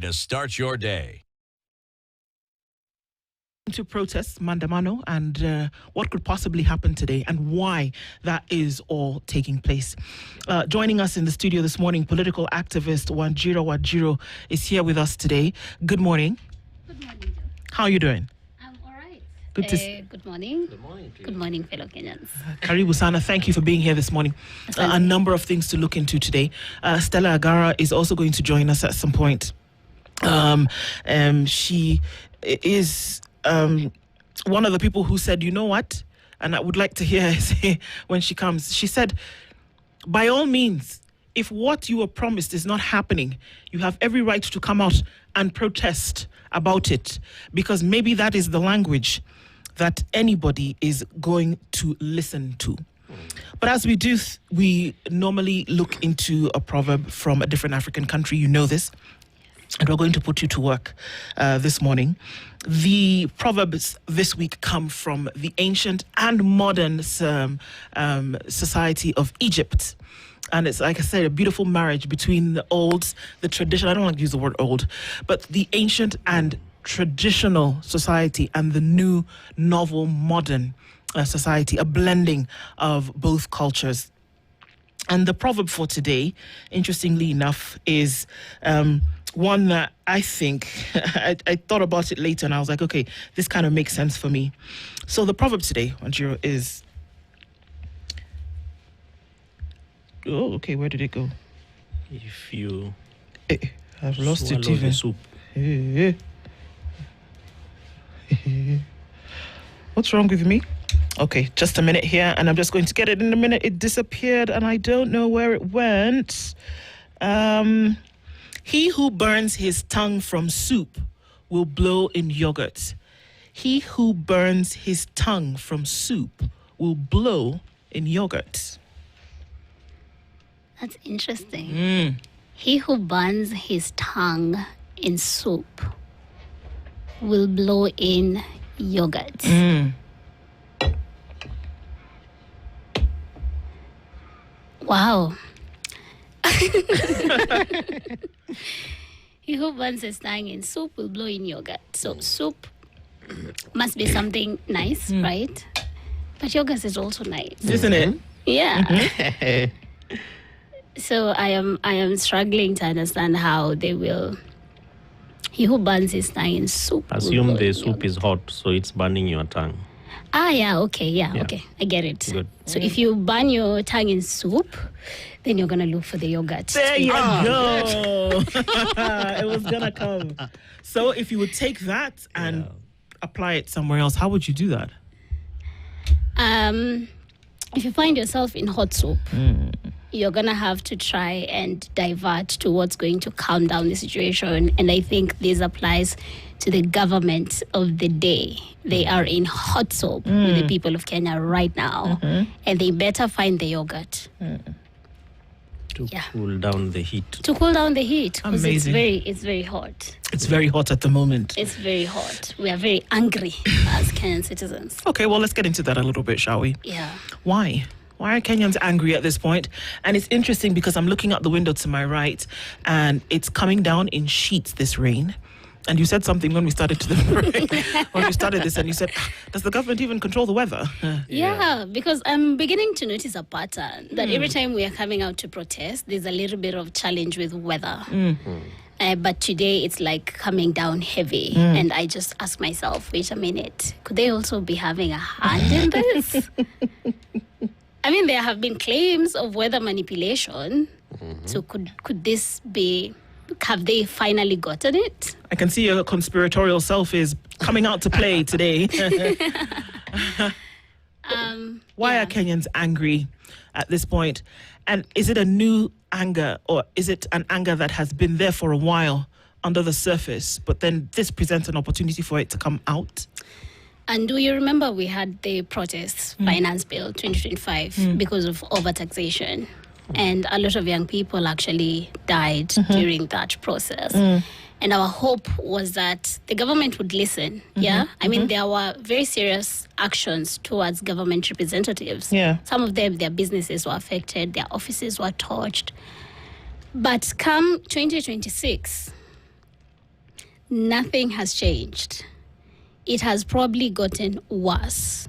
to start your day. To protest Mandamano and what could possibly happen today and why that is all taking place. Joining us in the studio this morning, political activist Wanjiro Wajiro is here with us today. Good morning. Good morning, Joe. How are you doing? I'm all right. Good morning. Good morning, fellow Kenyans. Karibu Sana, thank you for being here this morning. A number of things to look into today. Stella Agara is also going to join us at some point. She is one of the people who said, you know what? And I would like to hear her say when she comes. She said, by all means, if what you were promised is not happening, you have every right to come out and protest about it, because maybe that is the language that anybody is going to listen to. But as we do, we normally look into a proverb from a different African country. You know this. And we're going to put you to work this morning. The proverbs this week come from the ancient and modern society of Egypt. And it's, like I said, a beautiful marriage between the old, the traditional, I don't like to use the word old, but the ancient and traditional society and the new, novel, modern society, a blending of both cultures. And the proverb for today, interestingly enough, is one that I think, I thought about it later and I was like, okay, this kind of makes sense for me. So the proverb today, Wanjiro, is... Oh, okay, where did it go? If you I've lost it swallow even. the soup. What's wrong with me? Okay, just a minute here, and I'm just going to get it in a minute. It disappeared, and I don't know where it went. He who burns his tongue from soup will blow in yogurt. He who burns his tongue from soup will blow in yogurt. That's interesting. He who burns his tongue in soup will blow in yogurt. Wow. He who burns his tongue in soup will blow in yogurt. So soup must be something nice, right? But yogurt is also nice, Isn't it? Yeah. So I am struggling to understand how they will. He who burns his tongue in soup. Assume the soup is hot, so it's burning your tongue. Okay, okay. I get it. Good. So if you burn your tongue in soup, then you're going to look for the yogurt. There you go. It was going to come. So if you would take that and apply it somewhere else, how would you do that? If you find yourself in hot soup, you're going to have to try and divert to what's going to calm down the situation. And I think this applies to the government of the day. They are in hot soup with the people of Kenya right now. And they better find the yogurt. To cool down the heat. To cool down the heat. Because Amazing. It's very hot. It's very hot at the moment. It's very hot. We are very angry as Kenyan citizens. Okay, well, let's get into that a little bit, shall we? Yeah. Why? Why are Kenyans angry at this point? And it's interesting because I'm looking out the window to my right and it's coming down in sheets, this rain. And you said something when we started when we started this, and you said, does the government even control the weather? Yeah, because I'm beginning to notice a pattern that every time we are coming out to protest, there's a little bit of challenge with weather. But today it's like coming down heavy. And I just ask myself, wait a minute, could they also be having a hand in this? I mean, there have been claims of weather manipulation. So could this be... Have they finally gotten it? I can see your conspiratorial self is coming out to play today. Why are Kenyans angry at this point? And is it a new anger, or is it an anger that has been there for a while under the surface, but then this presents an opportunity for it to come out? And do you remember we had the protests, Finance Bill 2025, because of overtaxation? And a lot of young people actually died during that process. And our hope was that the government would listen. I mean, there were very serious actions towards government representatives. Some of them, their businesses were affected, their offices were torched. But come 2026, nothing has changed. It has probably gotten worse.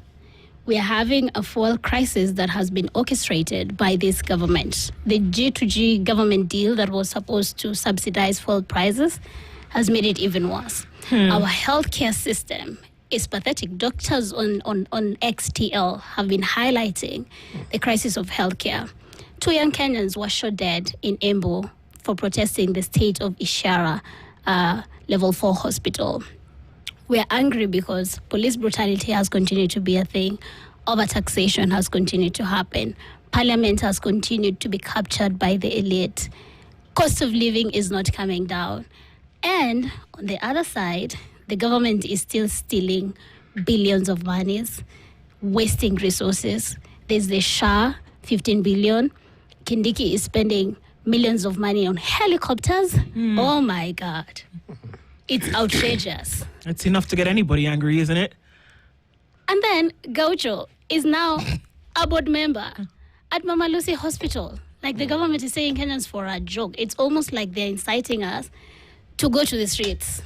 We are having a fuel crisis that has been orchestrated by this government. The G2G government deal that was supposed to subsidize fuel prices has made it even worse. Our healthcare system is pathetic. Doctors on XTL have been highlighting the crisis of healthcare. 2 young Kenyans were shot dead in Embu for protesting the state of Ishara Level 4 hospital. We're angry because police brutality has continued to be a thing. Overtaxation has continued to happen. Parliament has continued to be captured by the elite. Cost of living is not coming down. And on the other side, the government is still stealing billions of monies, wasting resources. There's the SHA, 15 billion. Kindiki is spending millions of money on helicopters. Oh my God. It's outrageous. It's enough to get anybody angry, isn't it? And then Gaucho is now a board member at Mama Lucy Hospital. Like the government is saying Kenyans for a joke. It's almost like they're inciting us to go to the streets.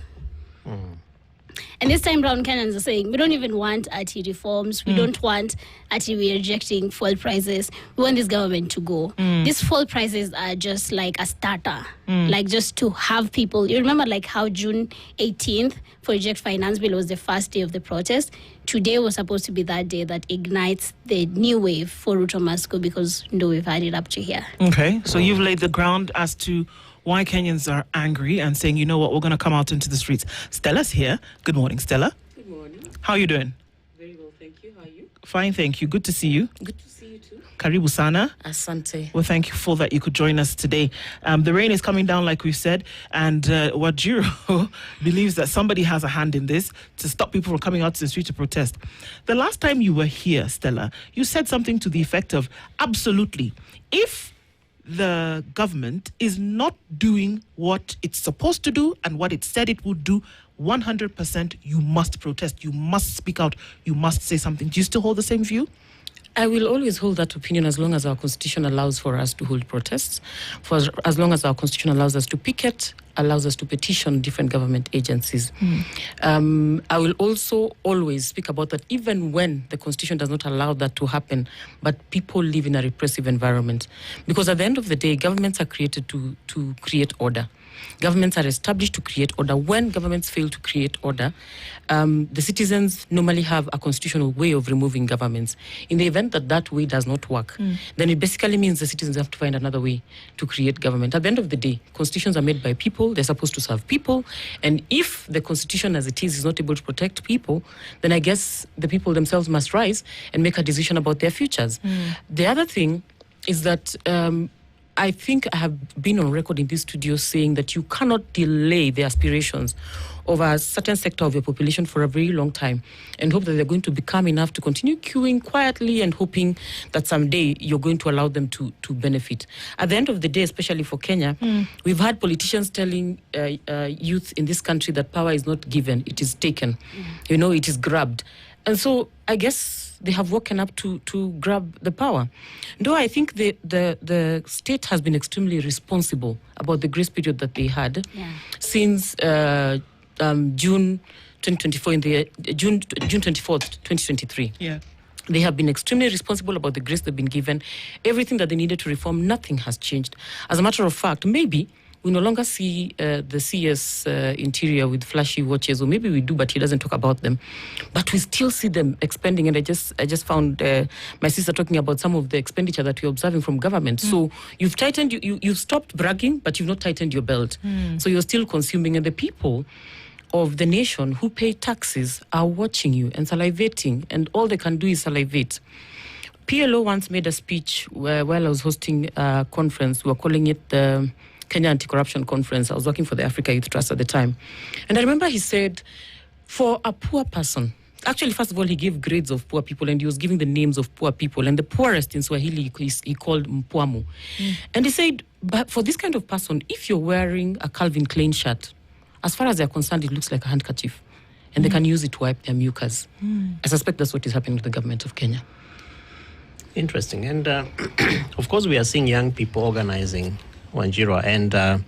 And this time round, Kenyans are saying, we don't even want RT reforms. We don't want RT, we're rejecting fuel prices. We want this government to go. These fuel prices are just like a starter, like just to have people. You remember like how June 18th for Reject Finance Bill was the first day of the protest. Today was supposed to be that day that ignites the new wave for Ruto must go, because we've had it up to here. Okay, so you've laid the ground as to why Kenyans are angry and saying, you know what, we're going to come out into the streets. Stella's here. Good morning, Stella. Good morning. How are you doing? Very well, thank you. How are you? Fine, thank you. Good to see you. Good to see you too. Karibu sana. Asante. We're thankful that you could join us today. The rain is coming down, like we said, and Wajiro believes that somebody has a hand in this to stop people from coming out to the street to protest. The last time you were here, Stella, you said something to the effect of, absolutely, if the government is not doing what it's supposed to do and what it said it would do, 100% you must protest, you must speak out, you must say something. Do you still hold the same view? I will always hold that opinion as long as our constitution allows for us to hold protests, for as long as our constitution allows us to picket, allows us to petition different government agencies. I will also always speak about that even when the constitution does not allow that to happen, but people live in a repressive environment. Because at the end of the day, governments are created to create order. Governments are established to create order. When governments fail to create order, the citizens normally have a constitutional way of removing governments. In the event that that way does not work, then it basically means the citizens have to find another way to create government. At the end of the day, constitutions are made by people. They're supposed to serve people. And if the constitution as it is not able to protect people, then I guess the people themselves must rise and make a decision about their futures. The other thing is that I think I have been on record in this studio saying that you cannot delay the aspirations of a certain sector of your population for a very long time and hope that they're going to become enough to continue queuing quietly and hoping that someday you're going to allow them to benefit. At the end of the day, especially for Kenya, we've had politicians telling youth in this country that power is not given, it is taken. You know, it is grabbed. And so I guess they have woken up to grab the power. Though I think the state has been extremely responsible about the grace period that they had since June 2024, in the June 24th, 2023. Yeah. They have been extremely responsible about the grace they've been given. Everything that they needed to reform, nothing has changed. As a matter of fact, maybe we no longer see the CS interior with flashy watches, or maybe we do, but he doesn't talk about them. But we still see them expending, and I just found my sister talking about some of the expenditure that we're observing from government. So you've tightened, you've stopped bragging, but you've not tightened your belt. So you're still consuming, and the people of the nation who pay taxes are watching you and salivating, and all they can do is salivate. PLO once made a speech while I was hosting a conference. We were calling it the Kenya Anti-Corruption Conference. I was working for the Africa Youth Trust at the time. And I remember he said, for a poor person, actually, first of all, he gave grades of poor people, and he was giving the names of poor people. And the poorest in Swahili, he called Mpwamu. And he said, but for this kind of person, if you're wearing a Calvin Klein shirt, as far as they're concerned, it looks like a handkerchief. And they can use it to wipe their mucus. I suspect that's what is happening to the government of Kenya. Interesting. And of course, we are seeing young people organizing, Wanjiro. And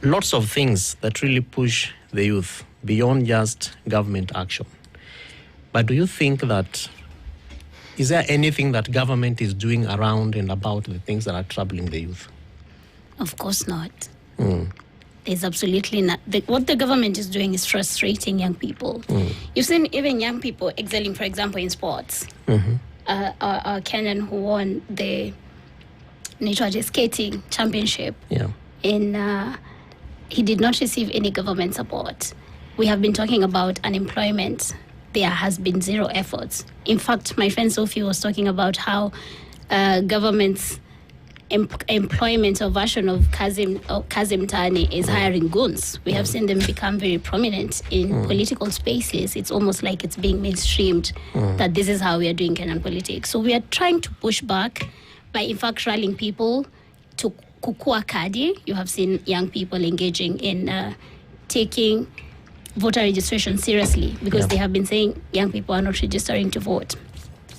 lots of things that really push the youth beyond just government action. But do you think that, is there anything that government is doing around and about the things that are troubling the youth? Of course not. There's absolutely not. What the government is doing is frustrating young people. You've seen even young people excelling, for example, in sports. Our Kenyan who won the skating championship. Yeah. He did not receive any government support. We have been talking about unemployment. There has been zero efforts. In fact, my friend Sophie was talking about how government's employment or version of Kazim Tani is hiring goons. We have seen them become very prominent in political spaces. It's almost like it's being mainstreamed that this is how we are doing Kenyan politics. So we are trying to push back by, in fact, rallying people to kukua kadi. You have seen young people engaging in taking voter registration seriously because they have been saying young people are not registering to vote.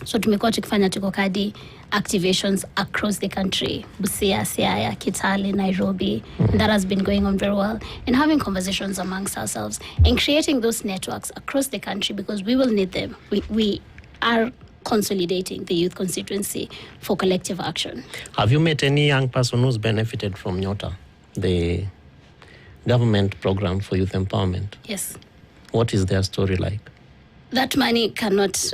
So tumekuwa tukifanya tuko kadi activations across the country, Busia, Siaya, Kitale, Nairobi. That has been going on very well. And having conversations amongst ourselves and creating those networks across the country because we will need them. We are consolidating the youth constituency for collective action. Have you met any young person who's benefited from Nyota, the government program for youth empowerment? Yes. What is their story like? That money cannot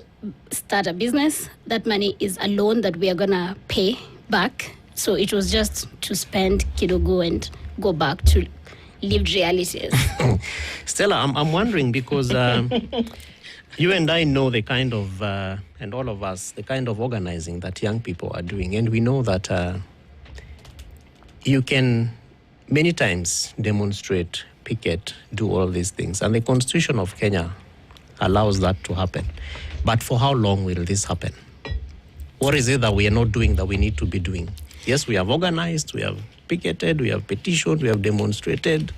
start a business. That money is a loan that we are going to pay back. So it was just to spend kidogo and go back to lived realities. Stella, I'm wondering because you and I know the kind of, and all of us, the kind of organizing that young people are doing. And we know that you can many times demonstrate, picket, do all these things. And the Constitution of Kenya allows that to happen. But for how long will this happen? What is it that we are not doing that we need to be doing? Yes, we have organized, we have picketed, we have petitioned, we have demonstrated.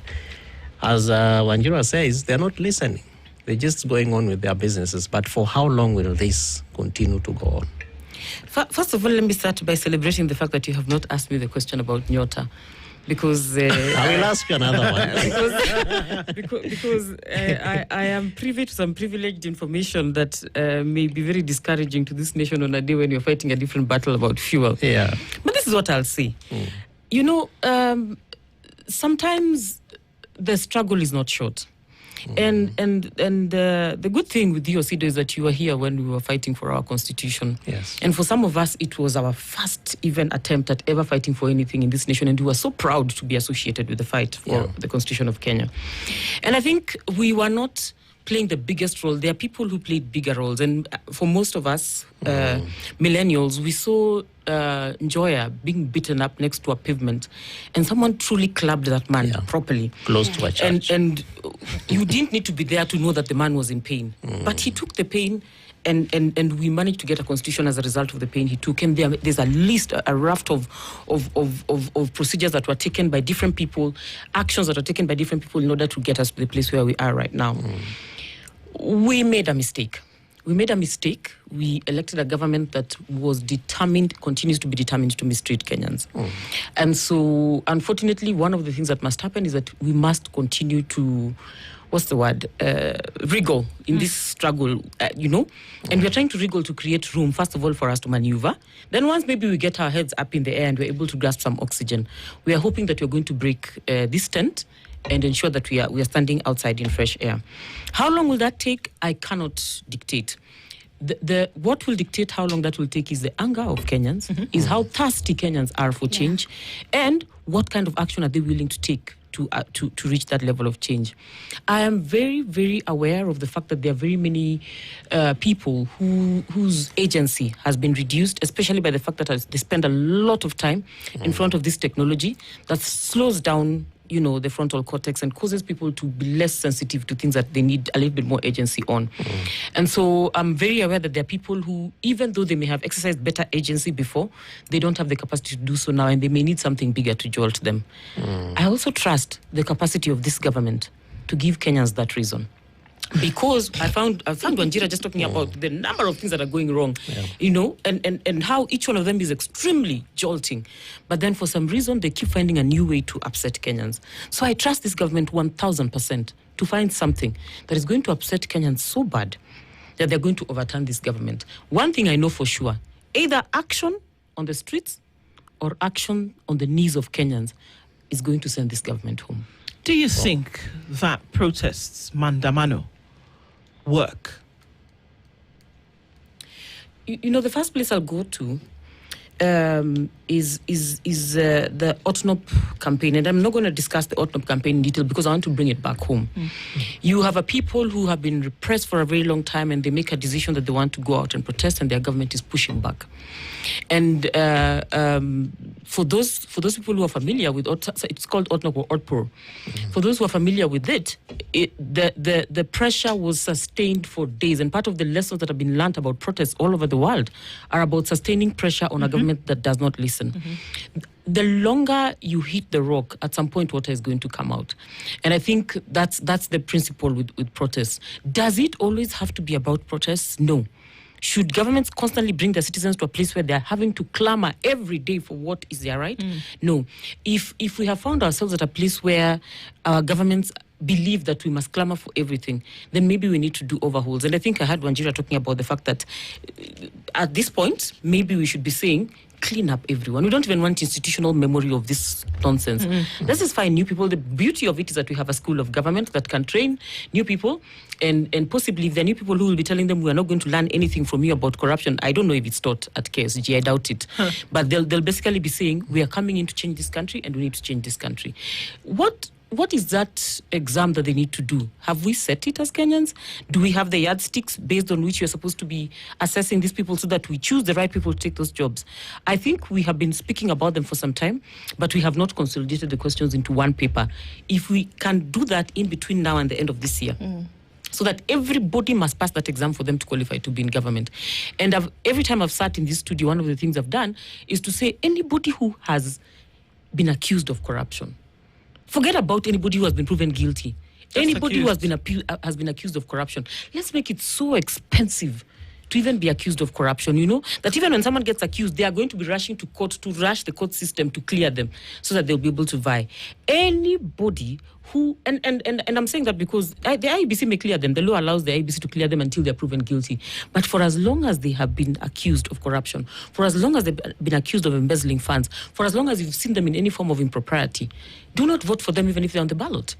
As Wanjira says, they're not listening. They're just going on with their businesses. But for how long will this continue to go on? First of all, let me start by celebrating the fact that you have not asked me the question about Nyota. Because I will ask you another one. because I am privy to some privileged information that may be very discouraging to this nation on a day when you're fighting a different battle about fuel. Yeah. But this is what I'll say. You know, sometimes the struggle is not short. And the good thing with you, Osido, is that you were here when we were fighting for our constitution. Yes. And for some of us, it was our first even attempt at ever fighting for anything in this nation. And we were so proud to be associated with the fight for the constitution of Kenya. And I think we were not playing the biggest role. There are people who played bigger roles. And for most of us, millennials, we saw Njoya being beaten up next to a pavement. And someone truly clubbed that man properly. Close to a church. And you didn't need to be there to know that the man was in pain. But he took the pain and we managed to get a constitution as a result of the pain he took. And there's a list, a raft of procedures that were taken by different people, actions that were taken by different people in order to get us to the place where we are right now. We made a mistake. We elected a government that was determined, continues to be determined to mistreat Kenyans. And so, unfortunately, one of the things that must happen is that we must continue to, wriggle in this struggle, and we're trying to wriggle to create room, first of all, for us to maneuver. Then once maybe we get our heads up in the air and we're able to grasp some oxygen, we are hoping that we're going to break this tent and ensure that we are standing outside in fresh air. How long will that take? I cannot dictate. What will dictate how long that will take is the anger of Kenyans, is how thirsty Kenyans are for change, and what kind of action are they willing to take to reach that level of change. I am very, very aware of the fact that there are very many people whose agency has been reduced, especially by the fact that they spend a lot of time in front of this technology that slows down the frontal cortex and causes people to be less sensitive to things that they need a little bit more agency on. And so I'm very aware that there are people who, even though they may have exercised better agency before, they don't have the capacity to do so now, and they may need something bigger to jolt them. I also trust the capacity of this government to give Kenyans that reason. Because I found Wanjira just talking about the number of things that are going wrong, and how each one of them is extremely jolting. But then for some reason, they keep finding a new way to upset Kenyans. So I trust this government 1,000% to find something that is going to upset Kenyans so bad that they're going to overturn this government. One thing I know for sure, either action on the streets or action on the knees of Kenyans is going to send this government home. Do you think that protests, mandamano, work? The first place I'll go to is the OTNOP campaign, and I'm not going to discuss the OTNOP campaign in detail because I want to bring it back home. You have a people who have been repressed for a very long time, and they make a decision that they want to go out and protest, and their government is pushing back. And for those people who are familiar with it's called OTNOP or OTPOR. For those who are familiar with the pressure was sustained for days, and part of the lessons that have been learned about protests all over the world are about sustaining pressure on a government that does not listen. The longer you hit the rock, at some point water is going to come out. And I think that's the principle with protests. Does it always have to be about protests? No. Should governments constantly bring their citizens to a place where they're having to clamor every day for what is their right? No. If we have found ourselves at a place where our governments believe that we must clamor for everything, then maybe we need to do overhauls. And I think I heard Wanjira talking about the fact that at this point, maybe we should be saying, clean up everyone. We don't even want institutional memory of this nonsense. Let's just find new people. The beauty of it is that we have a school of government that can train new people, and possibly if there are new people who will be telling them we are not going to learn anything from you about corruption. I don't know if it's taught at KSG, I doubt it. But they'll basically be saying we are coming in to change this country and we need to change this country. What is that exam that they need to do? Have we set it as Kenyans? Do we have the yardsticks based on which you're supposed to be assessing these people so that we choose the right people to take those jobs? I think we have been speaking about them for some time, but we have not consolidated the questions into one paper. If we can do that in between now and the end of this year, so that everybody must pass that exam for them to qualify to be in government. And every time I've sat in this studio, one of the things I've done is to say anybody who has been accused of corruption, forget about anybody who has been proven guilty. Anybody who has been accused of corruption, let's make it so expensive to even be accused of corruption, that even when someone gets accused, they are going to be rushing to court to rush the court system to clear them so that they'll be able to vie. Anybody who, and I'm saying that because the IEBC may clear them. The law allows the IEBC to clear them until they're proven guilty. But for as long as they have been accused of corruption, for as long as they've been accused of embezzling funds, for as long as you've seen them in any form of impropriety, do not vote for them even if they're on the ballot.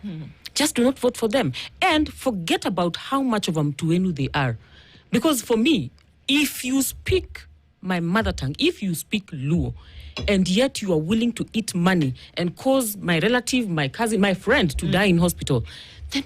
Just do not vote for them. And forget about how much of a mtuenu they are. Because for me, if you speak my mother tongue, if you speak Luo, and yet you are willing to eat money and cause my relative, my cousin, my friend to die in hospital,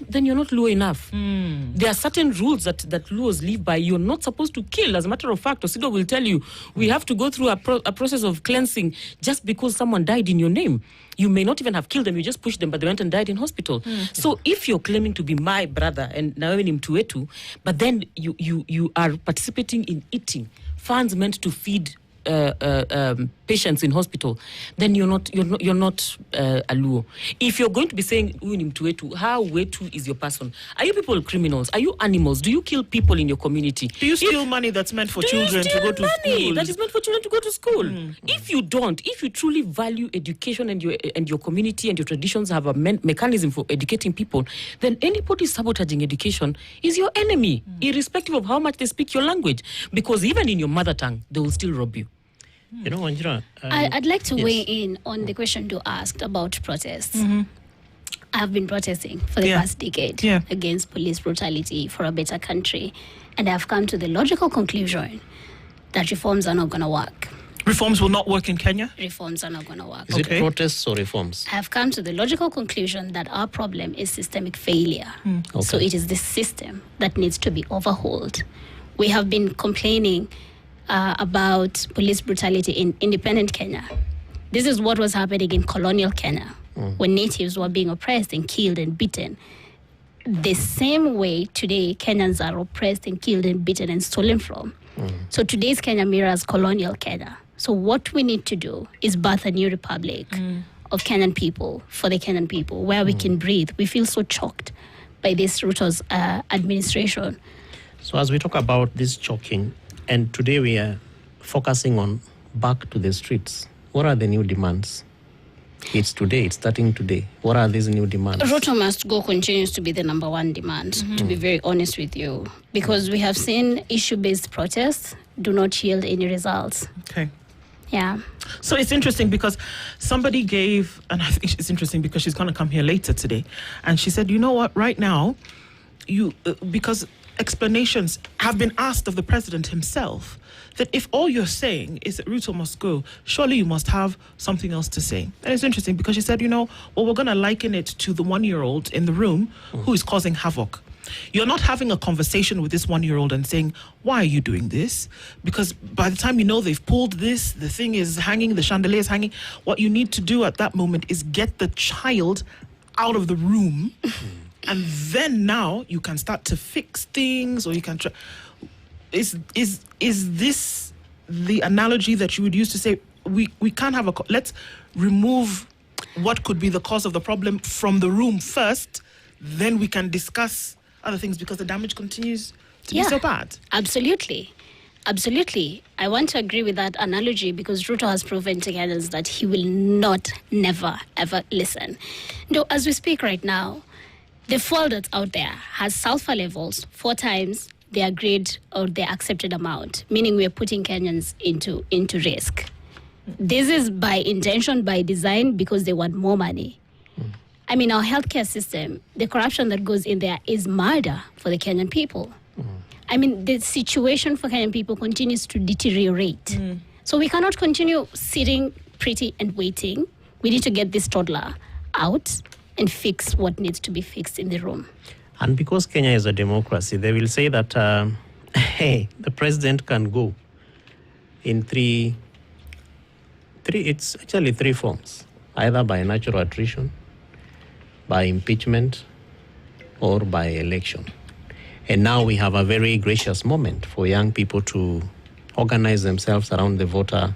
then you're not Luo enough. There are certain rules that Luos live by. You're not supposed to kill. As a matter of fact, Osido will tell you, we have to go through a process of cleansing just because someone died in your name. You may not even have killed them, you just pushed them, but they went and died in hospital. So if you're claiming to be my brother and now even Mtuetu, but then you are participating in eating funds meant to feed patients in hospital, then you're not a Luo. If you're going to be saying Mtuetu, how wetu is your person? Are you people criminals? Are you animals? Do you kill people in your community? Do you steal money that's meant for children to go to school? That is meant for children to go to school. If you don't, if you truly value education and your community and your traditions have a mechanism for educating people, then anybody sabotaging education is your enemy, irrespective of how much they speak your language. Because even in your mother tongue, they will still rob you. Wanjira, I'd like to weigh in on the question you asked about protests. I've been protesting for the past decade against police brutality for a better country. And I've come to the logical conclusion that reforms are not going to work. Reforms will not work in Kenya? Reforms are not going to work. Is it protests or reforms? I have come to the logical conclusion that our problem is systemic failure. So it is the system that needs to be overhauled. We have been complaining about police brutality in independent Kenya. This is what was happening in colonial Kenya when natives were being oppressed and killed and beaten. The same way today Kenyans are oppressed and killed and beaten and stolen from. So today's Kenya mirrors colonial Kenya. So what we need to do is birth a new republic of Kenyan people for the Kenyan people where we can breathe. We feel so choked by this Ruto's administration. So as we talk about this choking, and today we are focusing on back to the streets, what are the new demands? It's today, it's starting today. What are these new demands? Ruto must go continues to be the number one demand, to be very honest with you, because we have seen issue-based protests do not yield any results. Okay. Yeah. So it's interesting because somebody gave, and I think it's interesting because she's going to come here later today, and she said, you know what, right now, because explanations have been asked of the president himself, that if all you're saying is that Ruto must go, surely you must have something else to say. And it's interesting because she said, you know, well, we're going to liken it to the 1-year-old in the room who is causing havoc. You're not having a conversation with this 1-year-old and saying, why are you doing this? Because by the time you know they've pulled this, the thing is hanging, the chandelier is hanging, what you need to do at that moment is get the child out of the room. And then now you can start to fix things, or you can try. Is this the analogy that you would use to say we can't have let's remove what could be the cause of the problem from the room first, then we can discuss other things, because the damage continues to be so bad? Absolutely. Absolutely. I want to agree with that analogy, because Ruto has proven to Kenyans that he will not, never, ever listen. No, as we speak right now, the fuel that's out there has sulfur levels 4 times the agreed or the accepted amount, meaning we're putting Kenyans into risk. This is by intention, by design, because they want more money. I mean, our healthcare system, the corruption that goes in there is murder for the Kenyan people. I mean, the situation for Kenyan people continues to deteriorate. So we cannot continue sitting pretty and waiting. We need to get this toddler out and fix what needs to be fixed in the room. And because Kenya is a democracy, they will say that, hey, the president can go in three, it's actually 3 forms, either by natural attrition, by impeachment, or by election. And now we have a very gracious moment for young people to organize themselves around the voter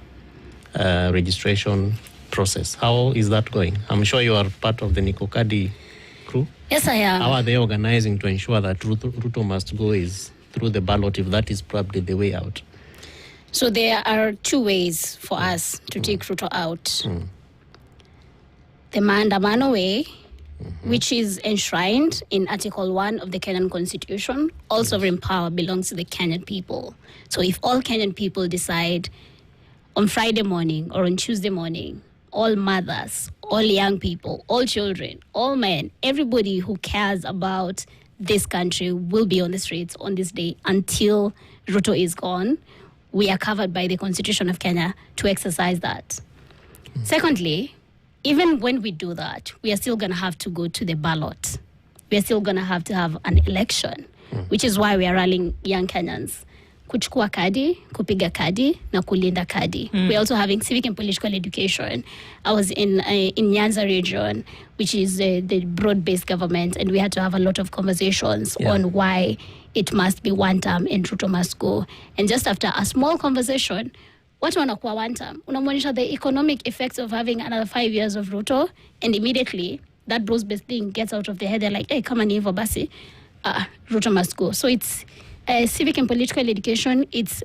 registration process. How is that going? I'm sure you are part of the Nikokadi crew. Yes, I am. How are they organizing to ensure that Ruto must go is through the ballot, if that is probably the way out? So there are 2 ways for us to take Ruto out. The Maandamano way, which is enshrined in Article 1 of the Kenyan Constitution. All sovereign power belongs to the Kenyan people. So if all Kenyan people decide on Friday morning or on Tuesday morning, all mothers, all young people, all children, all men, everybody who cares about this country will be on the streets on this day until Ruto is gone, we are covered by the Constitution of Kenya to exercise that. Secondly, even when we do that, we are still going to have to go to the ballot. We are still going to have an election, which is why we are rallying young Kenyans. Kuchukua kadi, kupiga kadi, na kulinda kadi. We're also having civic and political education. I was in Nyanza region, which is the broad-based government, and we had to have a lot of conversations on why it must be 1 term and Ruto must go. And just after a small conversation, watu wanakuwa 1 term. Unamwonyesha the economic effects of having another 5 years of Ruto, and immediately that broad-based thing gets out of their head. They're like, hey, kama ni hivyo basi, Ruto must go. So it's civic and political education. It's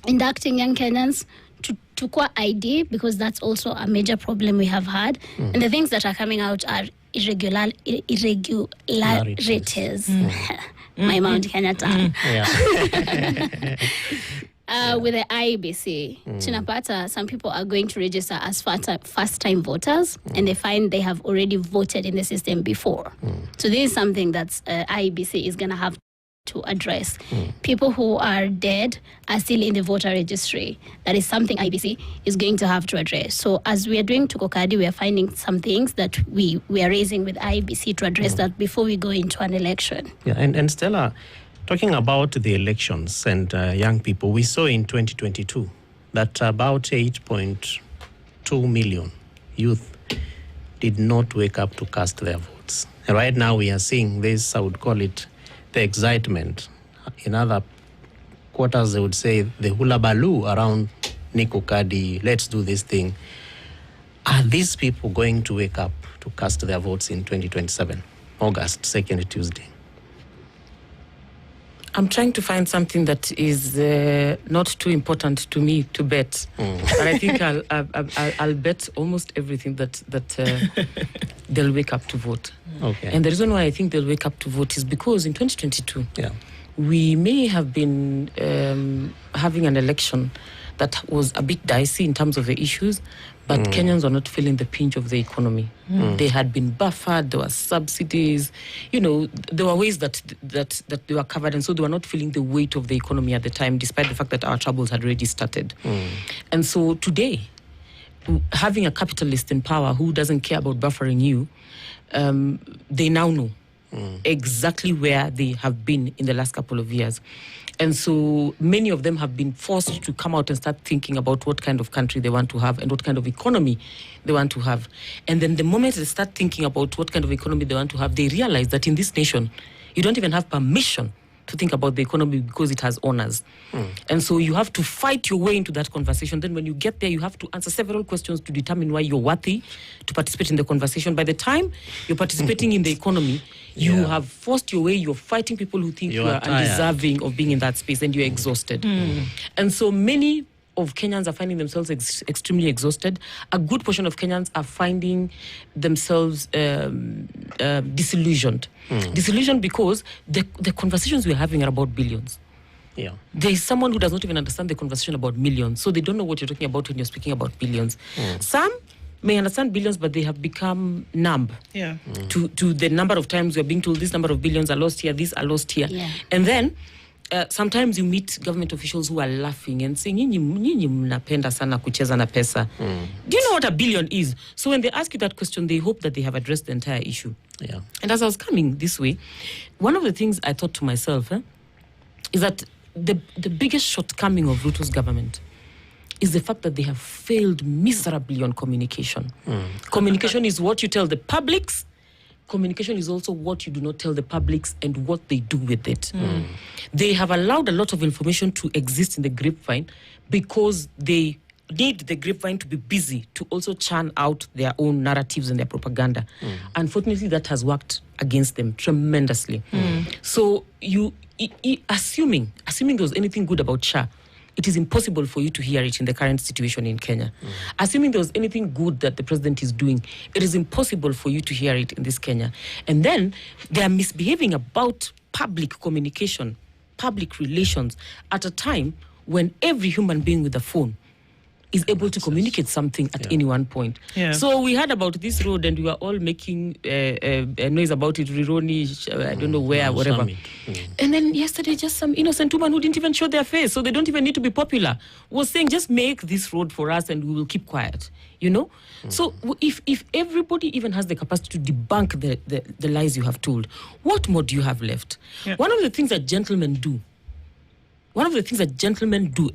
inducting young Kenyans to core ID, because that's also a major problem we have had. And the things that are coming out are irregularities. My Mount Kenya tongue. With the IEBC, tunapata, some people are going to register as first-time voters, and they find they have already voted in the system before. So this is something that IEBC is going to have to address. People who are dead are still in the voter registry. That is something IEBC is going to have to address. So as we are doing Tukokadi, we are finding some things that we are raising with IEBC to address that before we go into an election. Yeah, and Stella, talking about the elections and young people, we saw in 2022 that about 8.2 million youth did not wake up to cast their votes. And right now we are seeing this, I would call it the excitement. In other quarters, they would say the hula baloo around Nikokadi, let's do this thing. Are these people going to wake up to cast their votes in 2027? August, second Tuesday? I'm trying to find something that is not too important to me to bet, but I think I'll bet almost everything that they'll wake up to vote. Okay. And the reason why I think they'll wake up to vote is because in 2022, Yeah. we may have been having an election that was a bit dicey in terms of the issues, but Kenyans were not feeling the pinch of the economy. They had been buffered, there were subsidies, there were ways that they were covered, and so they were not feeling the weight of the economy at the time, despite the fact that our troubles had already started. And so today, having a capitalist in power who doesn't care about buffering you, they now know exactly where they have been in the last couple of years. And so many of them have been forced to come out and start thinking about what kind of country they want to have and what kind of economy they want to have. And then the moment they start thinking about what kind of economy they want to have, they realize that in this nation, you don't even have permission to think about the economy because it has owners. And so you have to fight your way into that conversation. Then when you get there, you have to answer several questions to determine why you're worthy to participate in the conversation. By the time you're participating in the economy, you have forced your way, you're fighting people who think you are undeserving of being in that space, and you're exhausted. And so many of Kenyans are finding themselves extremely exhausted. A good portion of Kenyans are finding themselves disillusioned. Disillusioned because the conversations we're having are about billions. Yeah. There is someone who does not even understand the conversation about millions, so they don't know what you're talking about when you're speaking about billions. Some may understand billions, but they have become numb to the number of times we're being told this number of billions are lost here, these are lost here. And then sometimes you meet government officials who are laughing and saying, nyinyi mnapenda sana kucheza na pesa. Do you know what a billion is? So when they ask you that question, they hope that they have addressed the entire issue. Yeah. And as I was coming this way, one of the things I thought to myself is that the biggest shortcoming of Ruto's government is the fact that they have failed miserably on communication. Communication is what you tell the publics. Communication is also what you do not tell the publics and what they do with it. They have allowed a lot of information to exist in the grapevine because they need the grapevine to be busy to also churn out their own narratives and their propaganda. Unfortunately, that has worked against them tremendously. So assuming there was anything good about Shah, it is impossible for you to hear it in the current situation in Kenya. Assuming there was anything good that the president is doing, it is impossible for you to hear it in this Kenya. And then they are misbehaving about public communication, public relations, at a time when every human being with a phone is able to communicate something at any one point. So we heard about this road and we were all making a noise about it, Rironi, I don't know where, whatever. And then yesterday, just some innocent woman who didn't even show their face, so they don't even need to be popular, was saying, just make this road for us and we will keep quiet, So if everybody even has the capacity to debunk the lies you have told, what more do you have left? One of the things that gentlemen do,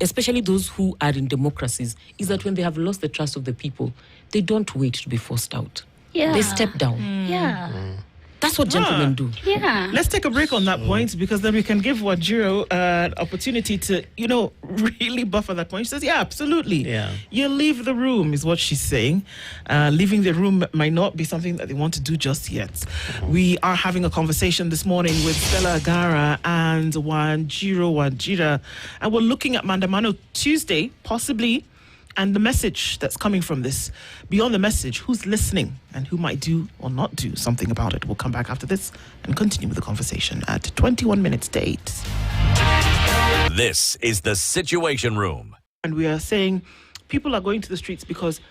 especially those who are in democracies, is that when they have lost the trust of the people, they don't wait to be forced out. They step down. That's what gentlemen do. Let's take a break on that point, because then we can give Wajiro an opportunity to, really buffer that point. She says, absolutely. You leave the room, is what she's saying. Leaving the room might not be something that they want to do just yet. We are having a conversation this morning with Stella Agara and Wajira, and we're looking at Mandamano Tuesday, possibly, and the message that's coming from this. Beyond the message, who's listening and who might do or not do something about it? We'll come back after this and continue with the conversation at 21 minutes to 8. This is the Situation Room. And we are saying people are going to the streets because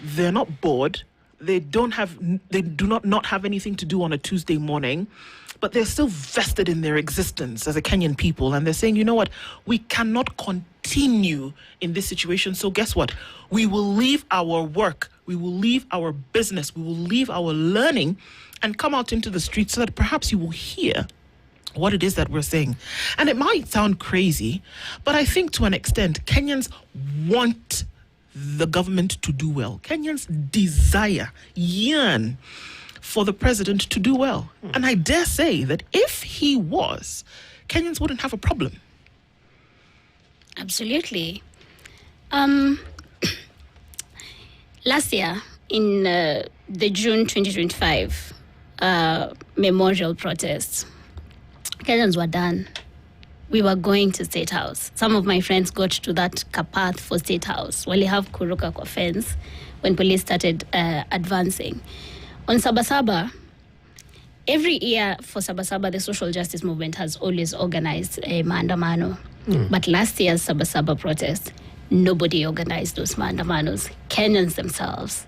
they're not bored. They do not have anything to do on a Tuesday morning, but they're still vested in their existence as a Kenyan people. And they're saying, you know what, we cannot continue in this situation. So guess what? We will leave our work, we will leave our business, we will leave our learning and come out into the streets so that perhaps you will hear what it is that we're saying. And it might sound crazy, but I think to an extent, Kenyans want the government to do well. Kenyans desire, yearn for the president to do well. And I dare say that if he was, Kenyans wouldn't have a problem. Absolutely. Last year, in the June 2025 memorial protests, Kenyans were done. We were going to State House. Some of my friends got to that path for State House. Wali have kuruka kwa fence when police started advancing. On Sabasaba, every year for Sabasaba, the social justice movement has always organized a maandamano. But last year's Sabasaba protest, nobody organized those maandamanos. Kenyans themselves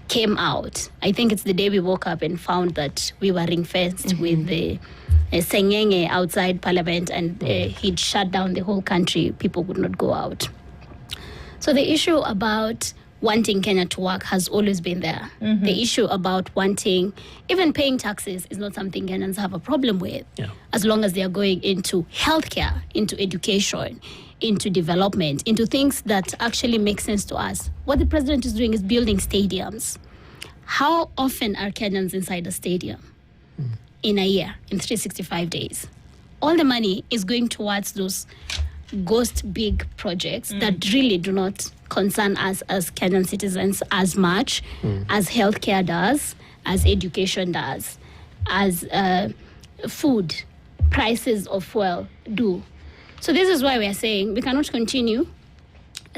came out. I think it's the day we woke up and found that we were ring-fenced with the Sengenge outside Parliament, and he'd shut down the whole country. People would not go out. So the issue about wanting Kenya to work has always been there. The issue about wanting, even paying taxes, is not something Kenyans have a problem with, as long as they are going into healthcare, into education, into development, into things that actually make sense to us. What the president is doing is building stadiums. How often are Kenyans inside a stadium? In a year, in 365 days. All the money is going towards those ghost big projects that really do not concern us as Kenyan citizens as much as healthcare does, as education does, as food, prices of fuel do. So this is why we are saying we cannot continue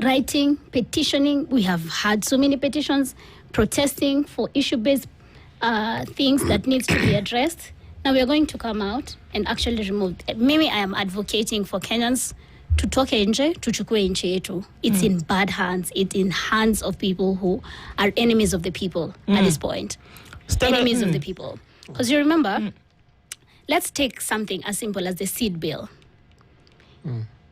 writing, petitioning. We have had so many petitions, protesting for issue-based things that needs to be addressed. Now we are going to come out and actually remove. Maybe I am advocating for Kenyans to toke nje, tuchukue nchi yetu. It's in bad hands. It's in hands of people who are enemies of the people at this point. Enemies of the people. Because you remember, let's take something as simple as the seed bill.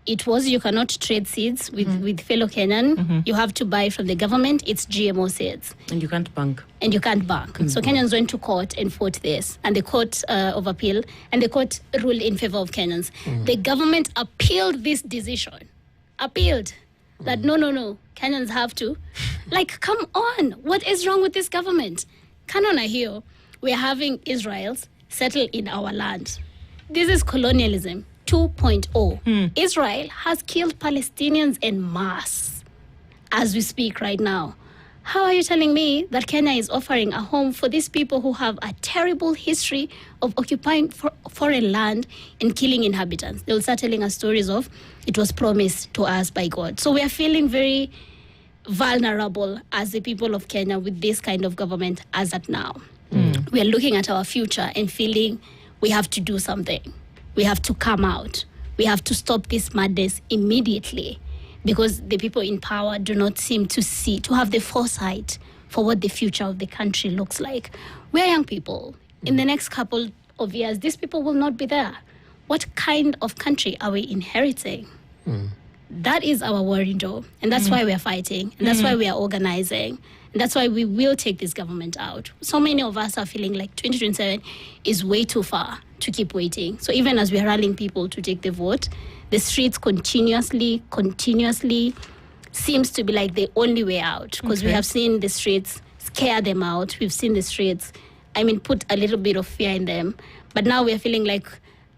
It was you cannot trade seeds with fellow Kenyan. You have to buy from the government. It's GMO seeds. And you can't bank. So Kenyans went to court and fought this. And the court of appeal, and the court ruled in favor of Kenyans. The government appealed this decision. That no. Kenyans have to. Like, come on. What is wrong with this government? Kanona here, we're having Israelis settle in our land. This is colonialism 2.0. Israel has killed Palestinians en masse as we speak right now. How are you telling me that Kenya is offering a home for these people who have a terrible history of occupying foreign land and killing inhabitants? They will start telling us stories of it was promised to us by God. So we are feeling very vulnerable as the people of Kenya with this kind of government as at now. We are looking at our future and feeling we have to do something. We have to come out. We have to stop this madness immediately, because the people in power do not seem to have the foresight for what the future of the country looks like. We are young people. In the next couple of years, these people will not be there. What kind of country are we inheriting? That is our worry, Joe. And that's why we are fighting. And that's why we are organizing. And that's why we will take this government out. So many of us are feeling like 2027 is way too far to keep waiting. So even as we are rallying people to take the vote, the streets continuously seems to be like the only way out. Because we have seen the streets scare them out. We've seen the streets, put a little bit of fear in them. But now we are feeling like,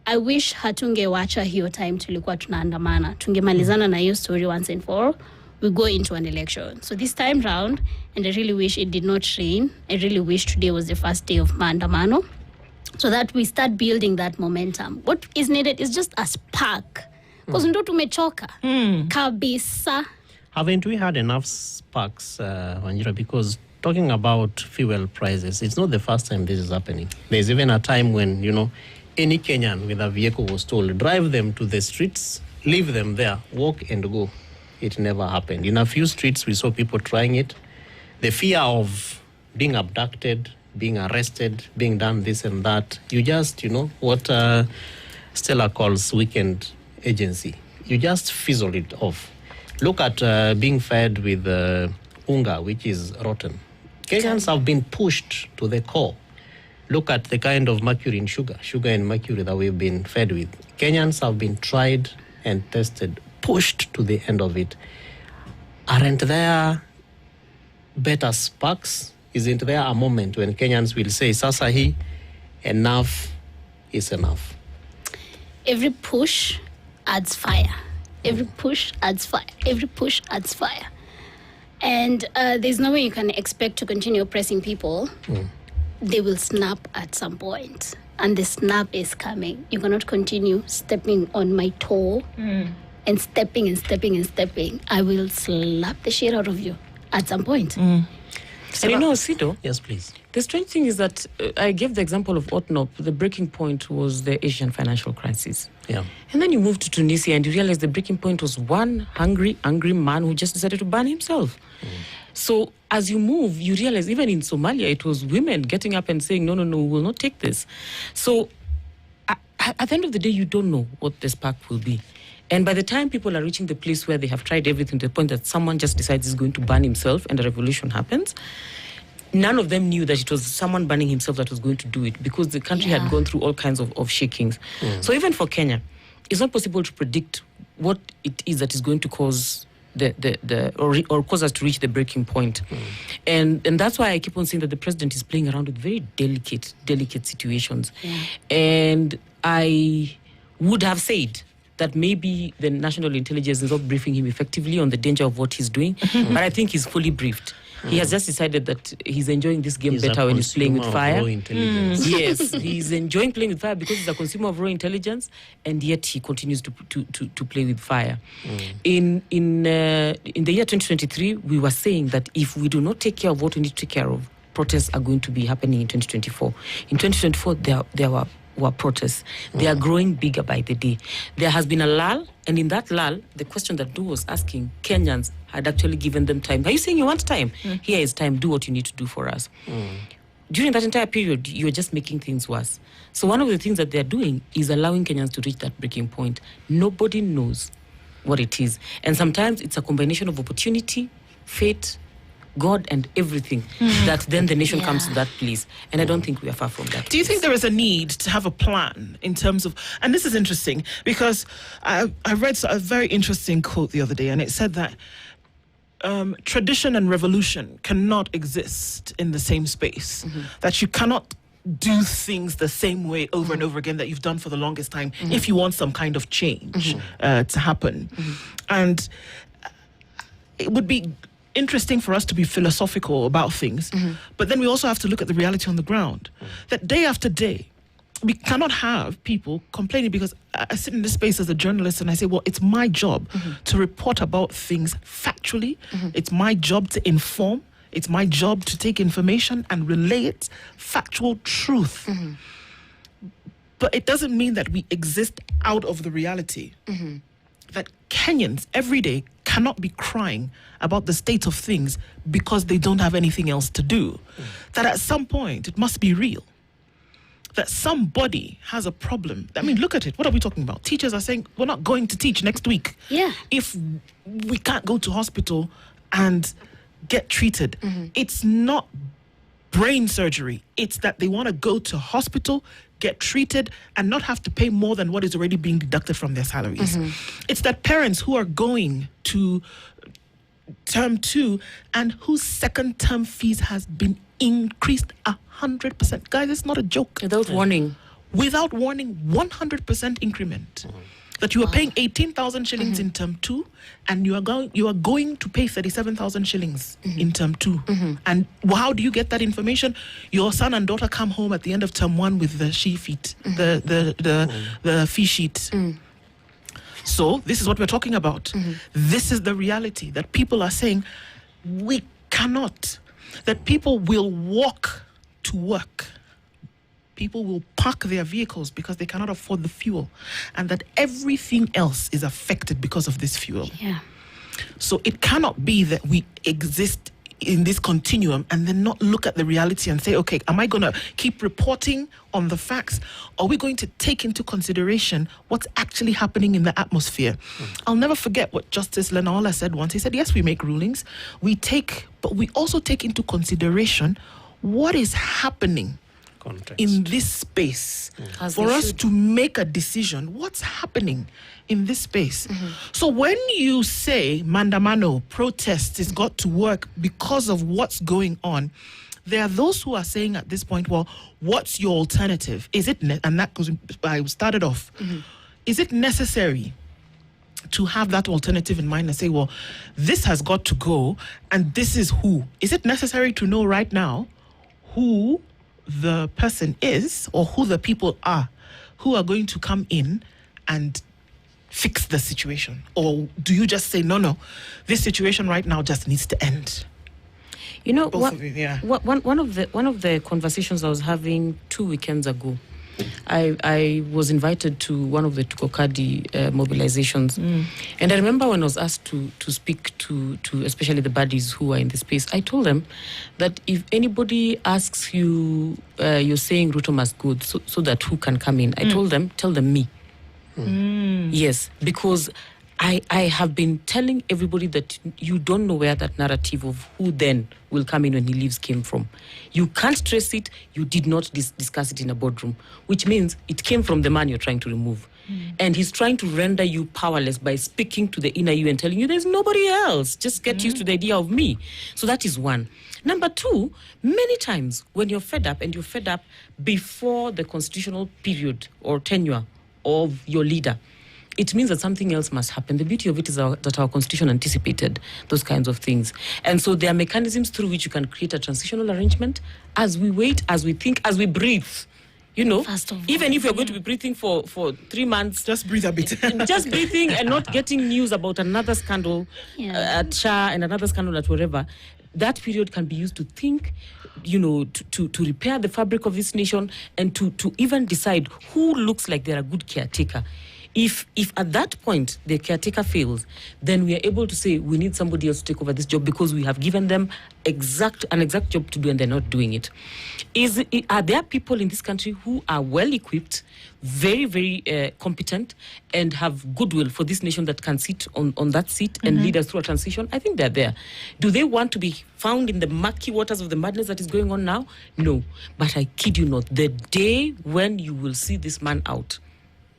I wish hatungewacha hiyo time tulikuwa tunaandamana. Tungemalizana na hiyo story once and for all. We go into an election. So this time round, and I really wish it did not rain. I really wish today was the first day of maandamano, so that we start building that momentum. What is needed is just a spark. Because ndo tumechoka kabisa. Haven't we had enough sparks, Wanjira? Because talking about fuel prices, it's not the first time this is happening. There's even a time when, any Kenyan with a vehicle was told, drive them to the streets, leave them there, walk and go. It never happened. In a few streets, we saw people trying it. The fear of being abducted, being arrested, being done this and that. You just, what Stella calls weekend agency. You just fizzle it off. Look at being fed with unga, which is rotten. Kenyans have been pushed to the core. Look at the kind of mercury in sugar and mercury that we've been fed with. Kenyans have been tried and tested, pushed to the end of it. Aren't there better sparks? Isn't there a moment when Kenyans will say, Sasahi, enough is enough? Every push adds fire. Every push adds fire. Every push adds fire. And there's no way you can expect to continue oppressing people they will snap at some point, and the snap is coming. You cannot continue stepping on my toe and stepping and stepping and stepping. I will slap the shit out of you at some point. And you know, Sido, Yes, please. the strange thing is that I gave the example of Otnop. The breaking point was the Asian financial crisis. Yeah. And then you move to Tunisia and you realize the breaking point was one hungry, angry man who just decided to ban himself. So as you move, you realize even in Somalia, it was women getting up and saying, no, we will not take this. So at the end of the day, you don't know what the spark will be. And by the time people are reaching the place where they have tried everything to the point that someone just decides he's going to ban himself and a revolution happens, none of them knew that it was someone banning himself that was going to do it, because the country had gone through all kinds of shakings. So even for Kenya, it's not possible to predict what it is that is going to cause or cause us to reach the breaking point. And that's why I keep on saying that the president is playing around with very delicate situations. And I would have said that maybe the national intelligence is not briefing him effectively on the danger of what he's doing, but I think he's fully briefed. He has just decided that he's enjoying this game better when he's playing with fire. Yes, he's enjoying playing with fire because he's a consumer of raw intelligence, and yet he continues to play with fire. In the year 2023, we were saying that if we do not take care of what we need to take care of, protests are going to be happening in 2024. In 2024, there were protests. They are growing bigger by the day. There has been a lull, and in that lull, the question that Du was asking, Kenyans had actually given them time. Are you saying you want time? Here is time. Do what you need to do for us. During that entire period, you're just making things worse. So one of the things that they're doing is allowing Kenyans to reach that breaking point. Nobody knows what it is. And sometimes it's a combination of opportunity, fate, God, and everything, that then the nation comes to that place. And I don't think we are far from that. Do you think there is a need to have a plan in terms of, and this is interesting because I read a very interesting quote the other day, and it said that tradition and revolution cannot exist in the same space, that you cannot do things the same way over and over again that you've done for the longest time if you want some kind of change to happen. And it would be interesting for us to be philosophical about things, but then we also have to look at the reality on the ground. That day after day, we cannot have people complaining, because I sit in this space as a journalist and I say, well, it's my job to report about things factually. It's my job to inform. It's my job to take information and relay it, factual truth. But it doesn't mean that we exist out of the reality. That Kenyans every day cannot be crying about the state of things because they don't have anything else to do. That at some point, it must be real. That somebody has a problem. I mean, look at it. What are we talking about? Teachers are saying, we're not going to teach next week. If we can't go to hospital and get treated. It's not brain surgery. It's that they want to go to hospital, get treated, and not have to pay more than what is already being deducted from their salaries. It's that parents who are going to term 2 and whose second term fees has been increased 100%. Guys, it's not a joke. Without warning. Without warning, 100% increment. That you are paying 18,000 shillings in term 2, and you are going to pay 37,000 shillings in term 2. And how do you get that information? Your son and daughter come home at the end of term 1 with the fee sheet. So this is what we're talking about. This is the reality, that people are saying we cannot. That people will walk to work. People will park their vehicles because they cannot afford the fuel, and that everything else is affected because of this fuel. So it cannot be that we exist in this continuum and then not look at the reality and say, okay, am I going to keep reporting on the facts? Or are we going to take into consideration what's actually happening in the atmosphere? I'll never forget what Justice Lenaola said once. He said, yes, we make rulings, but we also take into consideration what is happening in this space for us to make a decision. What's happening in this space? So when you say mandamano, protest has got to work because of what's going on, there are those who are saying at this point, well, what's your alternative? Is it, and that goes, I started off, is it necessary to have that alternative in mind and say, well, this has got to go and this is who? Is it necessary to know right now who the person is or who the people are who are going to come in and fix the situation? Or do you just say, no, this situation right now just needs to end? You know, Both of you, yeah. one of the conversations I was having 2 weekends ago, I was invited to one of the Tukokadi mobilizations. And I remember when I was asked to speak to especially the buddies who are in the space, I told them that if anybody asks you, you're saying Ruto must go so that who can come in, I told them, tell them me. Yes, because I have been telling everybody that you don't know where that narrative of who then will come in when he leaves came from. You can't trace it. You did not discuss it in a boardroom, which means it came from the man you're trying to remove. And he's trying to render you powerless by speaking to the inner you and telling you there's nobody else. Just get used to the idea of me. So that is one. Number two, many times when you're fed up, and you're fed up before the constitutional period or tenure of your leader, it means that something else must happen. The beauty of it is that our constitution anticipated those kinds of things. And so there are mechanisms through which you can create a transitional arrangement as we wait, as we think, as we breathe. You know, even if you're going to be breathing for 3 months, Just breathe a bit. just breathing and not getting news about another scandal at Shah and another scandal at wherever, that period can be used to think, you know, to repair the fabric of this nation and to even decide who looks like they're a good caretaker. If at that point the caretaker fails, then we are able to say we need somebody else to take over this job because we have given them an exact job to do and they're not doing it. Are there people in this country who are well equipped, very, very competent, and have goodwill for this nation that can sit on that seat and lead us through a transition? I think they're there. Do they want to be found in the murky waters of the madness that is going on now? No. But I kid you not, the day when you will see this man out,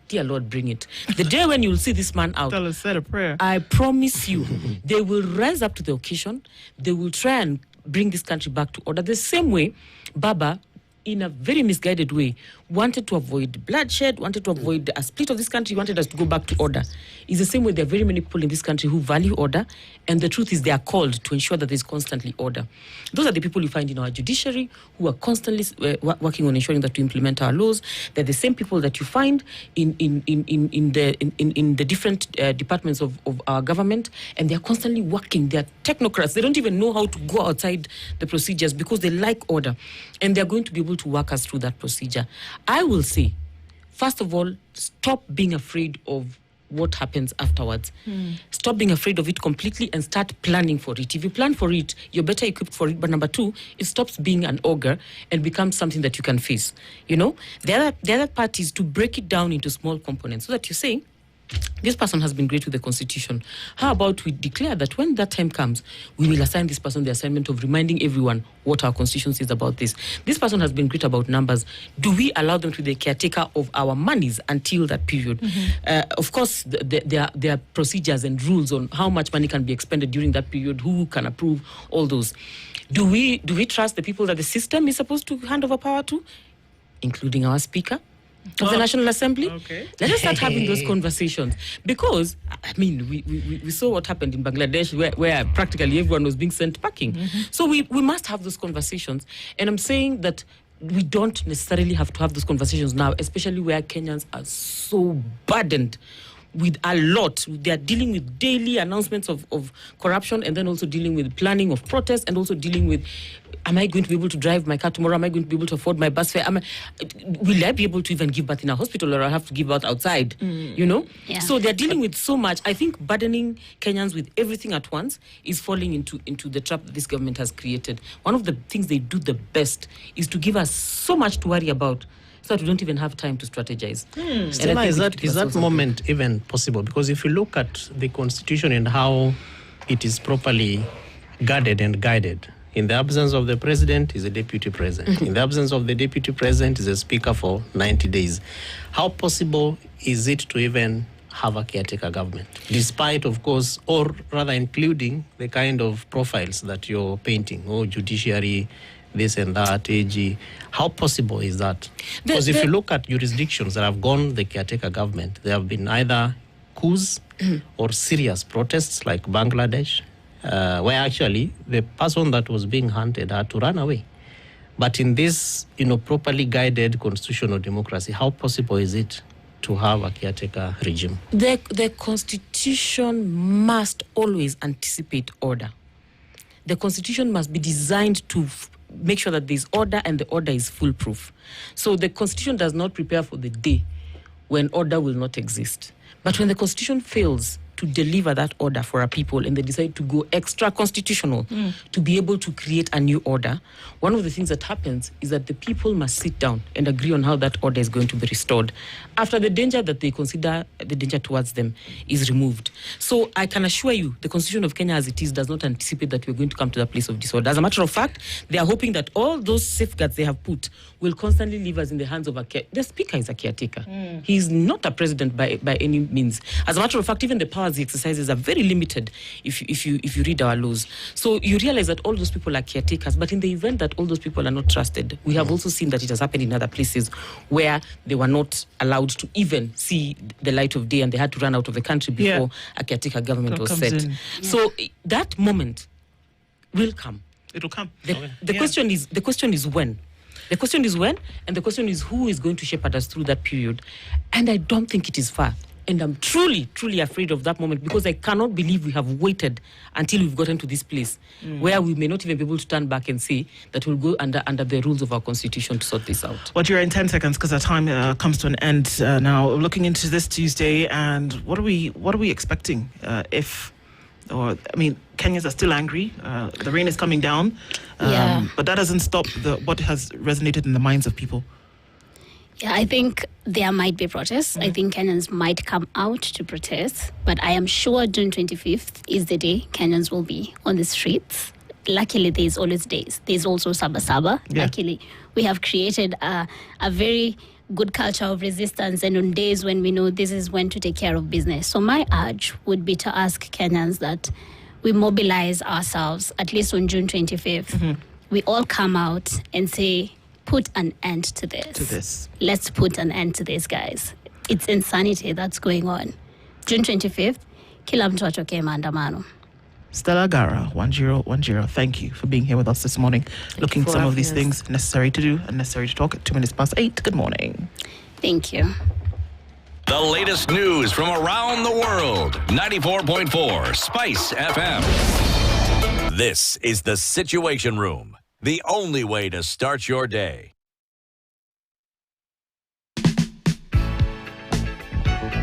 dear Lord, bring it. The day when you will see this man out, Tell us, said a prayer. I promise you, they will rise up to the occasion. They will try and bring this country back to order. The same way Baba, in a very misguided way, wanted to avoid bloodshed, wanted to avoid a split of this country, wanted us to go back to order. It's the same way there are very many people in this country who value order, and the truth is they are called to ensure that there's constantly order. Those are the people you find in our judiciary who are constantly working on ensuring that we implement our laws. They're the same people that you find in the different departments of our government, and they're constantly working. They're technocrats. They don't even know how to go outside the procedures because they like order, and they're going to be able to work us through that procedure. I will say, first of all, stop being afraid of what happens afterwards. Stop being afraid of it completely and start planning for it. If you plan for it, you're better equipped for it. But number two, it stops being an ogre and becomes something that you can face. You know, the other part is to break it down into small components so that you're saying, this person has been great with the Constitution. How about we declare that when that time comes, we will assign this person the assignment of reminding everyone what our Constitution says about this. This person has been great about numbers. Do we allow them to be the caretaker of our monies until that period? Of course, there are procedures and rules on how much money can be expended during that period, who can approve, all those. Do we trust the people that the system is supposed to hand over power to, including our Speaker of the National Assembly? Okay. Let us start having those conversations, because I mean we saw what happened in Bangladesh where practically everyone was being sent packing. So we must have those conversations, and I'm saying that we don't necessarily have to have those conversations now, especially where Kenyans are so burdened with a lot. They are dealing with daily announcements of corruption, and then also dealing with planning of protests, and also dealing with, am I going to be able to drive my car tomorrow? Am I going to be able to afford my bus fare? Will I be able to even give birth in a hospital, or I have to give birth outside? You know? Yeah. So they're dealing with so much. I think burdening Kenyans with everything at once is falling into the trap that this government has created. One of the things they do the best is to give us so much to worry about, so that we don't even have time to strategize. Stella, is that moment even possible? Because if you look at the Constitution and how it is properly guarded and guided, in the absence of the president is a deputy president. In the absence of the deputy president is a speaker for 90 days. How possible is it to even have a caretaker government, despite, of course, or rather including the kind of profiles that you're painting, judiciary, this and that, AG? How possible is that? Because if you look at jurisdictions that have gone the caretaker government, there have been either coups or serious protests like Bangladesh, where actually the person that was being hunted had to run away. But in this, properly guided constitutional democracy, how possible is it to have a caretaker regime? The constitution must always anticipate order. The constitution must be designed to make sure that there's order and the order is foolproof. So the constitution does not prepare for the day when order will not exist. But when the constitution fails to deliver that order for our people and they decide to go extra constitutional to be able to create a new order, one of the things that happens is that the people must sit down and agree on how that order is going to be restored after the danger that they consider the danger towards them is removed. So I can assure you the Constitution of Kenya as it is does not anticipate that we're going to come to that place of disorder. As a matter of fact, they are hoping that all those safeguards they have put will constantly leave us in the hands of the Speaker is a caretaker. He is not a president by any means. As a matter of fact, even the powers he exercises are very limited if you read our laws. So you realize that all those people are caretakers, but in the event that all those people are not trusted, we have also seen that it has happened in other places where they were not allowed to even see the light of day and they had to run out of the country before a caretaker government was set. So that moment will come. It'll come. The question is when. The question is when, and the question is who is going to shepherd us through that period. And I don't think it is far. And I'm truly, truly afraid of that moment because I cannot believe we have waited until we've gotten to this place where we may not even be able to turn back and say that we'll go under the rules of our constitution to sort this out. Well, you're in 10 seconds because our time comes to an end now. Looking into this Tuesday, and what are we expecting Kenyans are still angry. The rain is coming down, but that doesn't stop what has resonated in the minds of people. Yeah, I think there might be protests. I think Kenyans might come out to protest, but I am sure June 25th is the day Kenyans will be on the streets. Luckily, there's always days. There's also Saba Saba. Yeah. Luckily, we have created a very good culture of resistance, and on days when we know this is when to take care of business. So my urge would be to ask Kenyans that we mobilize ourselves, at least on June 25th. We all come out and say, put an end to this. Let's put an end to this, guys. It's insanity that's going on. June 25th, kila mtu atoke maandamano. Stella Gara, 1010, thank you for being here with us this morning. Looking at some of these things necessary to do and necessary to talk at 2 minutes past 8. Good morning. Thank you. The latest news from around the world. 94.4 Spice FM. This is the Situation Room. The only way to start your day.